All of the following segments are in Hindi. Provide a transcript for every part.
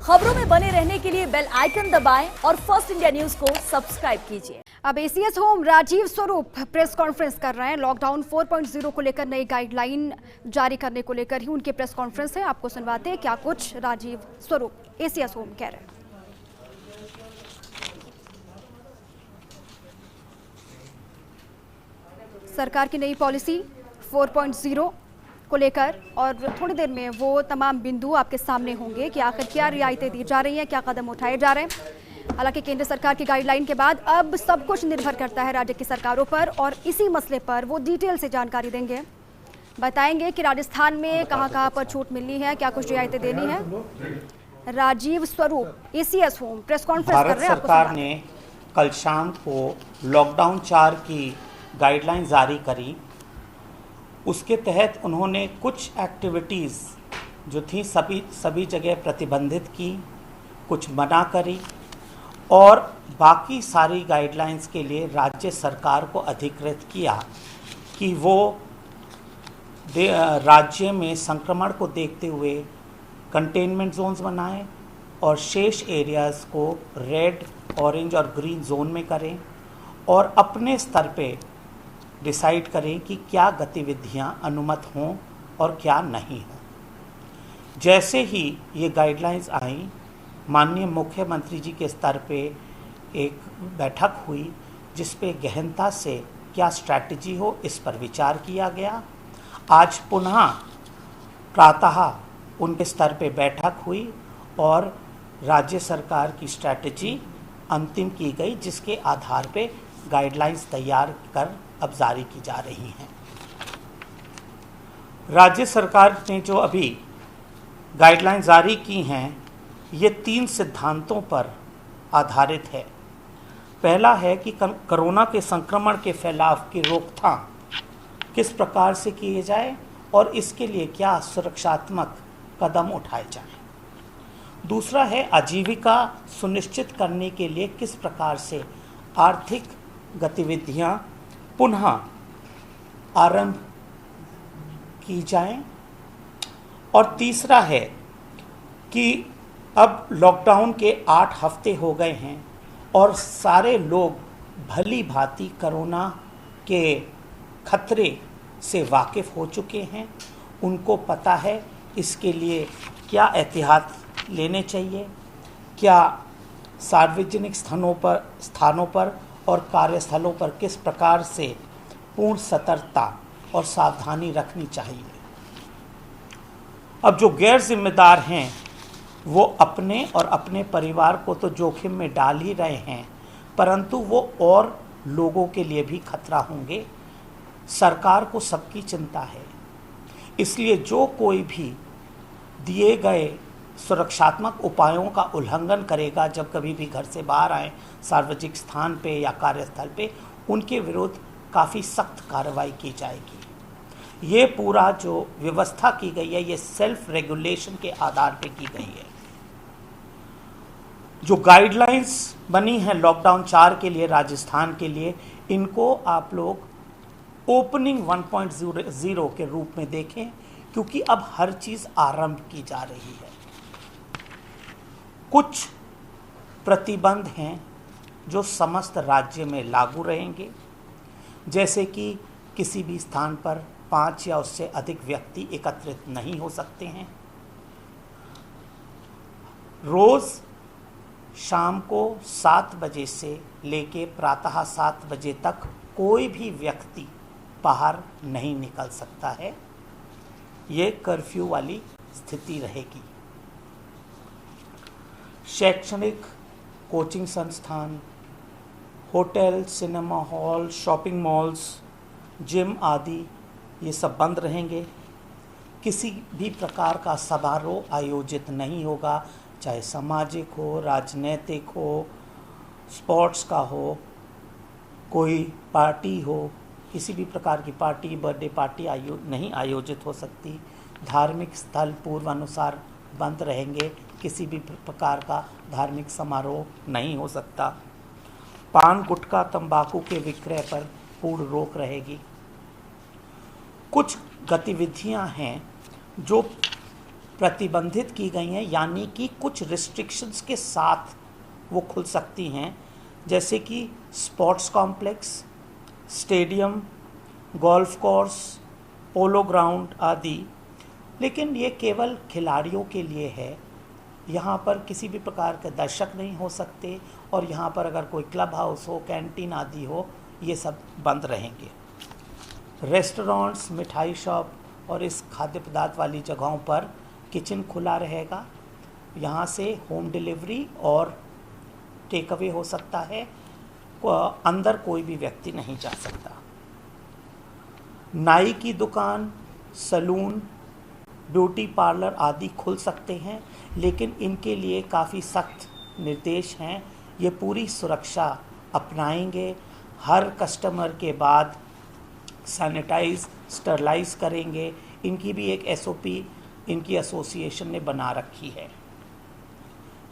खबरों में बने रहने के लिए बेल आइकन दबाएं और फर्स्ट इंडिया न्यूज को सब्सक्राइब कीजिए। अब एसीएस होम राजीव स्वरूप प्रेस कॉन्फ्रेंस कर रहे हैं। लॉकडाउन 4.0 को लेकर नई गाइडलाइन जारी करने को लेकर ही उनकी प्रेस कॉन्फ्रेंस है। आपको सुनवाते हैं क्या कुछ राजीव स्वरूप एसीएस होम कह रहे हैं। सरकार की नई पॉलिसी 4.0 को लेकर और थोड़ी देर में वो तमाम बिंदु आपके सामने होंगे कि आखिर क्या रियायतें दी जा रही हैं, क्या कदम उठाए जा रहे हैं। हालांकि केंद्र सरकार की गाइडलाइन के बाद अब सब कुछ निर्भर करता है राज्य की सरकारों पर और इसी मसले पर वो डिटेल से जानकारी देंगे, बताएंगे कि राजस्थान में कहां पर छूट मिलनी है, क्या कुछ रियायतें देनी है। राजीव स्वरूप एसीएस होम प्रेस कॉन्फ्रेंस कर रहे हैं। सरकार ने कल शाम को लॉकडाउन 4 की गाइडलाइन जारी करी। उसके तहत उन्होंने कुछ एक्टिविटीज़ जो थी सभी जगह प्रतिबंधित की, कुछ मना करी और बाकी सारी गाइडलाइंस के लिए राज्य सरकार को अधिकृत किया कि वो राज्य में संक्रमण को देखते हुए कंटेनमेंट जोन्स बनाएं और शेष एरियाज़ को रेड, ऑरेंज और ग्रीन जोन में करें और अपने स्तर पे डिसाइड करें कि क्या गतिविधियां अनुमत हों और क्या नहीं हों। जैसे ही ये गाइडलाइंस आई, माननीय मुख्यमंत्री जी के स्तर पे एक बैठक हुई जिस पे गहनता से क्या स्ट्रैटेजी हो इस पर विचार किया गया। आज पुनः प्रातः उनके स्तर पे बैठक हुई और राज्य सरकार की स्ट्रैटेजी अंतिम की गई, जिसके आधार पे गाइडलाइंस तैयार कर अब जारी की जा रही हैं। राज्य सरकार ने जो अभी गाइडलाइन जारी की हैं, ये 3 सिद्धांतों पर आधारित है। पहला है कि कोरोना के संक्रमण के फैलाव की रोकथाम किस प्रकार से किए जाए और इसके लिए क्या सुरक्षात्मक कदम उठाए जाएं। दूसरा है आजीविका सुनिश्चित करने के लिए किस प्रकार से आर्थिक गतिविधियां पुनः आरंभ की जाएं। और तीसरा है कि अब लॉकडाउन के 8 हफ्ते हो गए हैं और सारे लोग भली भांति कोरोना के खतरे से वाकिफ़ हो चुके हैं। उनको पता है इसके लिए क्या एहतियात लेने चाहिए, क्या सार्वजनिक स्थानों पर और कार्यस्थलों पर किस प्रकार से पूर्ण सतर्कता और सावधानी रखनी चाहिए। अब जो गैर जिम्मेदार हैं वो अपने और अपने परिवार को तो जोखिम में डाल ही रहे हैं, परंतु वो और लोगों के लिए भी खतरा होंगे। सरकार को सबकी चिंता है, इसलिए जो कोई भी दिए गए सुरक्षात्मक उपायों का उल्लंघन करेगा, जब कभी भी घर से बाहर आए सार्वजनिक स्थान पे या कार्यस्थल पे, उनके विरुद्ध काफ़ी सख्त कार्रवाई की जाएगी। ये पूरा जो व्यवस्था की गई है ये सेल्फ रेगुलेशन के आधार पे की गई है। जो गाइडलाइंस बनी हैं लॉकडाउन 4 के लिए राजस्थान के लिए, इनको आप लोग ओपनिंग 1.0 के रूप में देखें, क्योंकि अब हर चीज़ आरंभ की जा रही है। कुछ प्रतिबंध हैं जो समस्त राज्य में लागू रहेंगे, जैसे कि किसी भी स्थान पर 5 या उससे अधिक व्यक्ति एकत्रित नहीं हो सकते हैं। रोज़ शाम को 7 बजे से लेके प्रातः 7 बजे तक कोई भी व्यक्ति बाहर नहीं निकल सकता है। ये कर्फ्यू वाली स्थिति रहेगी। शैक्षणिक, कोचिंग संस्थान, hotel, cinema hall, shopping malls, gym आदि ये सब बंद रहेंगे। किसी भी प्रकार का समारोह आयोजित नहीं होगा, चाहे सामाजिक हो, राजनीतिक हो, स्पोर्ट्स का हो, कोई पार्टी हो, किसी भी प्रकार की पार्टी, बर्थडे पार्टी नहीं आयोजित हो सकती। धार्मिक स्थल पूर्वानुसार बंद रहेंगे, किसी भी प्रकार का धार्मिक समारोह नहीं हो सकता। पान, गुटखा, तंबाकू के विक्रय पर पूर्ण रोक रहेगी। कुछ गतिविधियां हैं जो प्रतिबंधित की गई हैं, यानी कि कुछ रिस्ट्रिक्शंस के साथ वो खुल सकती हैं, जैसे कि sports complex, stadium, golf course, polo ground आदि। लेकिन ये केवल खिलाड़ियों के लिए है। यहाँ पर किसी भी प्रकार के दर्शक नहीं हो सकते, और यहाँ पर अगर कोई क्लब हाउस हो, कैंटीन आदि हो, ये सब बंद रहेंगे। रेस्टोरेंट्स, मिठाई शॉप और इस खाद्य पदार्थ वाली जगहों पर किचन खुला रहेगा। यहाँ से होम डिलीवरी और टेक अवे हो सकता है। अंदर कोई भी व्यक्ति नहीं जा सकता। नाई की दुकान, सैलून, ब्यूटी पार्लर आदि खुल सकते हैं, लेकिन इनके लिए काफ़ी सख्त निर्देश हैं। ये पूरी सुरक्षा अपनाएंगे, हर कस्टमर के बाद सैनिटाइज, स्टरलाइज करेंगे। इनकी भी एक SOP इनकी एसोसिएशन ने बना रखी है।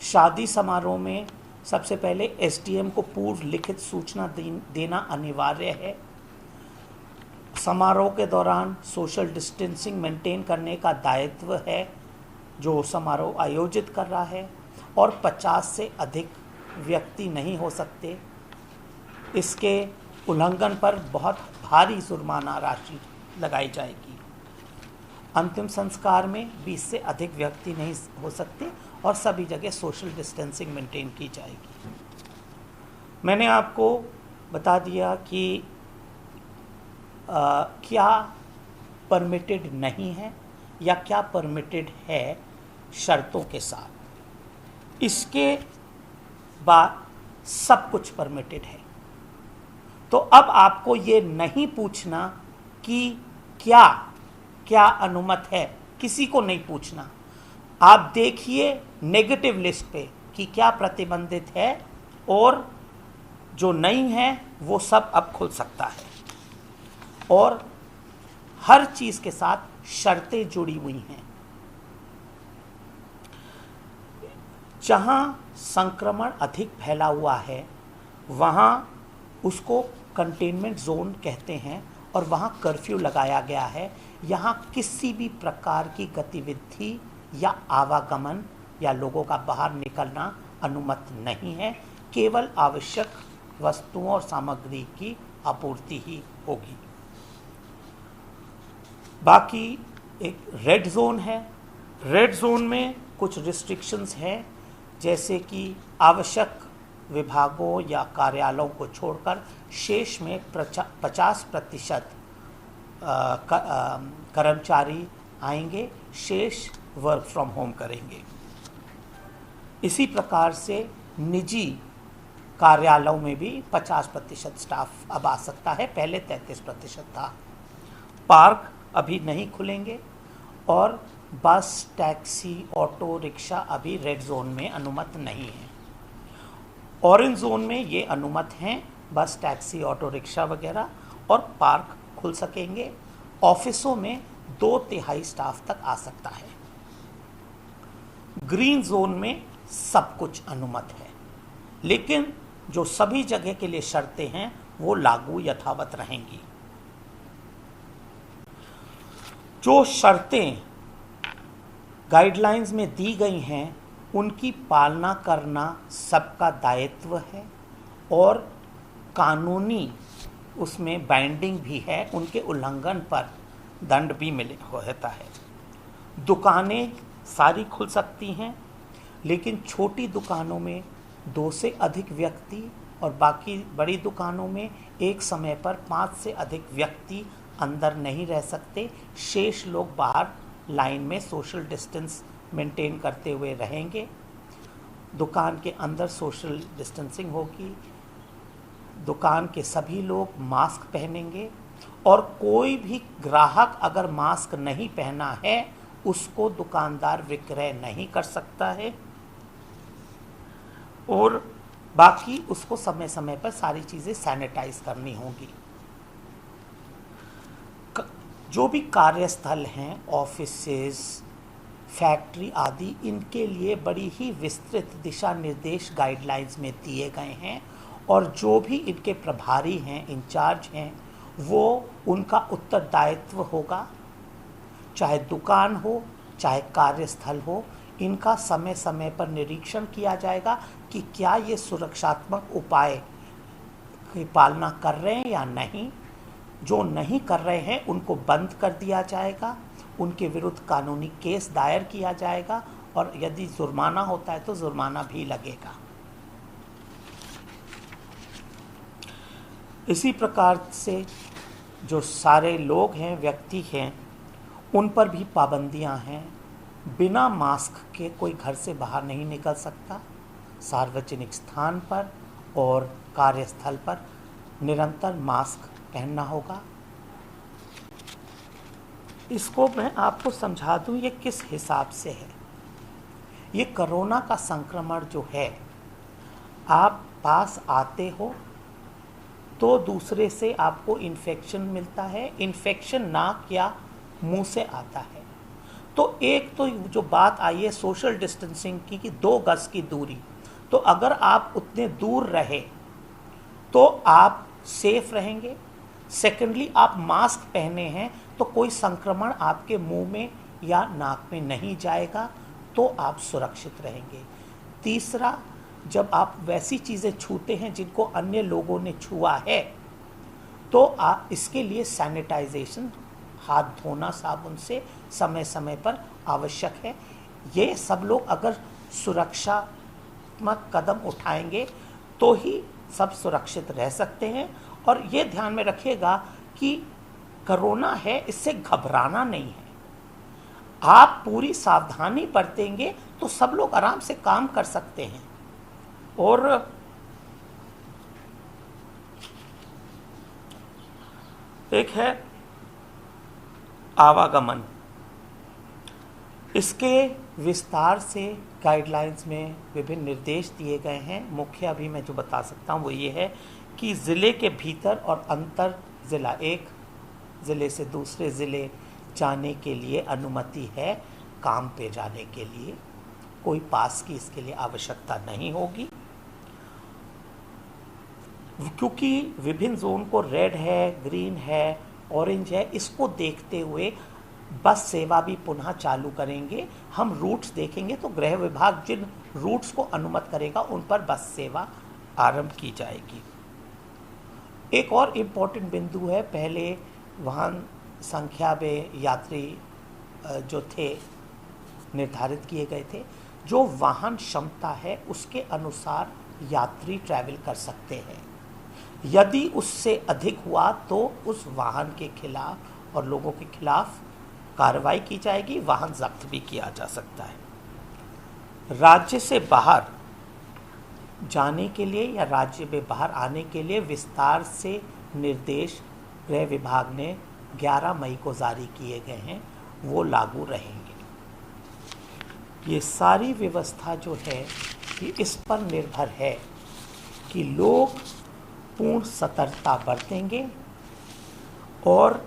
शादी समारोह में सबसे पहले SDM को पूर्व लिखित सूचना देना अनिवार्य है। समारोह के दौरान सोशल डिस्टेंसिंग मेंटेन करने का दायित्व है जो समारोह आयोजित कर रहा है, और 50 से अधिक व्यक्ति नहीं हो सकते। इसके उल्लंघन पर बहुत भारी जुर्माना राशि लगाई जाएगी। अंतिम संस्कार में 20 से अधिक व्यक्ति नहीं हो सकते, और सभी जगह सोशल डिस्टेंसिंग मेंटेन की जाएगी। मैंने आपको बता दिया कि क्या परमिटेड नहीं है या क्या परमिटेड है शर्तों के साथ। इसके बाद सब कुछ परमिटेड है। तो अब आपको ये नहीं पूछना कि क्या क्या अनुमत है, किसी को नहीं पूछना। आप देखिए नेगेटिव लिस्ट पे कि क्या प्रतिबंधित है, और जो नहीं है वो सब अब खुल सकता है। और हर चीज़ के साथ शर्तें जुड़ी हुई हैं। जहाँ संक्रमण अधिक फैला हुआ है वहाँ उसको कंटेनमेंट जोन कहते हैं, और वहाँ कर्फ्यू लगाया गया है। यहाँ किसी भी प्रकार की गतिविधि या आवागमन या लोगों का बाहर निकलना अनुमत नहीं है। केवल आवश्यक वस्तुओं और सामग्री की आपूर्ति ही होगी। बाकी एक रेड जोन है। रेड जोन में कुछ रिस्ट्रिक्शंस हैं, जैसे कि आवश्यक विभागों या कार्यालयों को छोड़कर शेष में 50% कर्मचारी आएंगे, शेष वर्क फ्रॉम होम करेंगे। इसी प्रकार से निजी कार्यालयों में भी 50% स्टाफ अब आ सकता है, पहले 33% था। पार्क अभी नहीं खुलेंगे, और बस, टैक्सी, ऑटो रिक्शा अभी रेड जोन में अनुमत नहीं है। ऑरेंज जोन में ये अनुमत हैं, बस, टैक्सी, ऑटो रिक्शा वगैरह, और पार्क खुल सकेंगे। ऑफिसों में 2/3 स्टाफ तक आ सकता है। ग्रीन जोन में सब कुछ अनुमत है, लेकिन जो सभी जगह के लिए शर्तें हैं वो लागू यथावत रहेंगी। जो शर्तें गाइडलाइंस में दी गई हैं उनकी पालना करना सबका दायित्व है, और कानूनी उसमें बाइंडिंग भी है। उनके उल्लंघन पर दंड भी मिले होता है। दुकानें सारी खुल सकती हैं, लेकिन छोटी दुकानों में 2 से अधिक व्यक्ति, और बाकी बड़ी दुकानों में एक समय पर 5 से अधिक व्यक्ति अंदर नहीं रह सकते। शेष लोग बाहर लाइन में सोशल डिस्टेंस मेंटेन करते हुए रहेंगे। दुकान के अंदर सोशल डिस्टेंसिंग होगी। दुकान के सभी लोग मास्क पहनेंगे, और कोई भी ग्राहक अगर मास्क नहीं पहना है उसको दुकानदार विक्रय नहीं कर सकता है, और बाकी उसको समय समय पर सारी चीज़ें सैनिटाइज करनी होंगी। जो भी कार्यस्थल हैं, ऑफिसेस, फैक्ट्री आदि, इनके लिए बड़ी ही विस्तृत दिशा निर्देश गाइडलाइंस में दिए गए हैं, और जो भी इनके प्रभारी हैं, इंचार्ज हैं, वो उनका उत्तरदायित्व होगा। चाहे दुकान हो चाहे कार्यस्थल हो, इनका समय समय पर निरीक्षण किया जाएगा कि क्या ये सुरक्षात्मक उपाय की पालना कर रहे हैं या नहीं। जो नहीं कर रहे हैं उनको बंद कर दिया जाएगा, उनके विरुद्ध कानूनी केस दायर किया जाएगा और यदि जुर्माना होता है तो जुर्माना भी लगेगा। इसी प्रकार से जो सारे लोग हैं, व्यक्ति हैं, उन पर भी पाबंदियां हैं। बिना मास्क के कोई घर से बाहर नहीं निकल सकता। सार्वजनिक स्थान पर और कार्यस्थल पर निरंतर मास्क पहनना होगा। इसको मैं आपको समझा दूं ये किस हिसाब से है। ये कोरोना का संक्रमण जो है, आप पास आते हो तो दूसरे से आपको इन्फेक्शन मिलता है। इन्फेक्शन नाक या मुंह से आता है। तो एक तो जो बात आई है सोशल डिस्टेंसिंग की कि 2 गज की दूरी, तो अगर आप उतने दूर रहे तो आप सेफ रहेंगे। सेकेंडली, आप मास्क पहने हैं तो कोई संक्रमण आपके मुंह में या नाक में नहीं जाएगा, तो आप सुरक्षित रहेंगे। तीसरा, जब आप वैसी चीज़ें छूते हैं जिनको अन्य लोगों ने छुआ है, तो आप इसके लिए सैनिटाइजेशन, हाथ धोना साबुन से समय समय पर आवश्यक है। ये सब लोग अगर सुरक्षात्मक कदम उठाएंगे तो ही सब सुरक्षित रह सकते हैं। और ये ध्यान में रखिएगा कि कोरोना है, इससे घबराना नहीं है। आप पूरी सावधानी बरतेंगे तो सब लोग आराम से काम कर सकते हैं। और एक है आवागमन, इसके विस्तार से गाइडलाइंस में विभिन्न निर्देश दिए गए हैं। मुख्य अभी मैं जो बता सकता हूँ वो ये है कि ज़िले के भीतर और अंतर ज़िला, एक ज़िले से दूसरे ज़िले जाने के लिए अनुमति है। काम पे जाने के लिए कोई पास की इसके लिए आवश्यकता नहीं होगी, क्योंकि विभिन्न जोन को रेड है, ग्रीन है, ऑरेंज है, इसको देखते हुए बस सेवा भी पुनः चालू करेंगे। हम रूट्स देखेंगे तो गृह विभाग जिन रूट्स को अनुमत करेगा उन पर बस सेवा आरंभ की जाएगी। एक और इम्पोर्टेंट बिंदु है, पहले वाहन संख्या में यात्री जो थे निर्धारित किए गए थे। जो वाहन क्षमता है उसके अनुसार यात्री ट्रैवल कर सकते हैं। यदि उससे अधिक हुआ तो उस वाहन के खिलाफ और लोगों के खिलाफ कार्रवाई की जाएगी, वाहन जब्त भी किया जा सकता है। राज्य से बाहर जाने के लिए या राज्य में बाहर आने के लिए विस्तार से निर्देश गृह विभाग ने 11 मई को जारी किए गए हैं, वो लागू रहेंगे। ये सारी व्यवस्था जो है ये इस पर निर्भर है कि लोग पूर्ण सतर्कता बरतेंगे और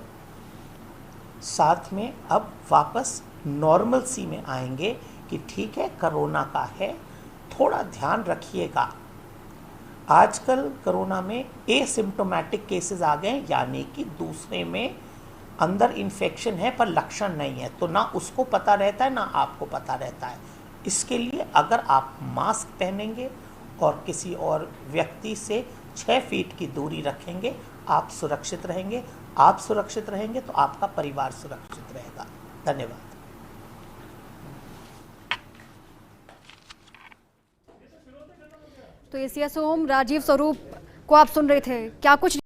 साथ में अब वापस नॉर्मल सी में आएंगे कि ठीक है कोरोना का है, थोड़ा ध्यान रखिएगा। आजकल कोरोना में एसिम्प्टोमेटिक केसेस आ गए, यानी कि दूसरे में अंदर इन्फेक्शन है पर लक्षण नहीं है, तो ना उसको पता रहता है ना आपको पता रहता है। इसके लिए अगर आप मास्क पहनेंगे और किसी और व्यक्ति से 6 फीट की दूरी रखेंगे, आप सुरक्षित रहेंगे। आप सुरक्षित रहेंगे तो आपका परिवार सुरक्षित रहेगा। धन्यवाद। तो एसीएस होम राजीव स्वरूप को आप सुन रहे थे, क्या कुछ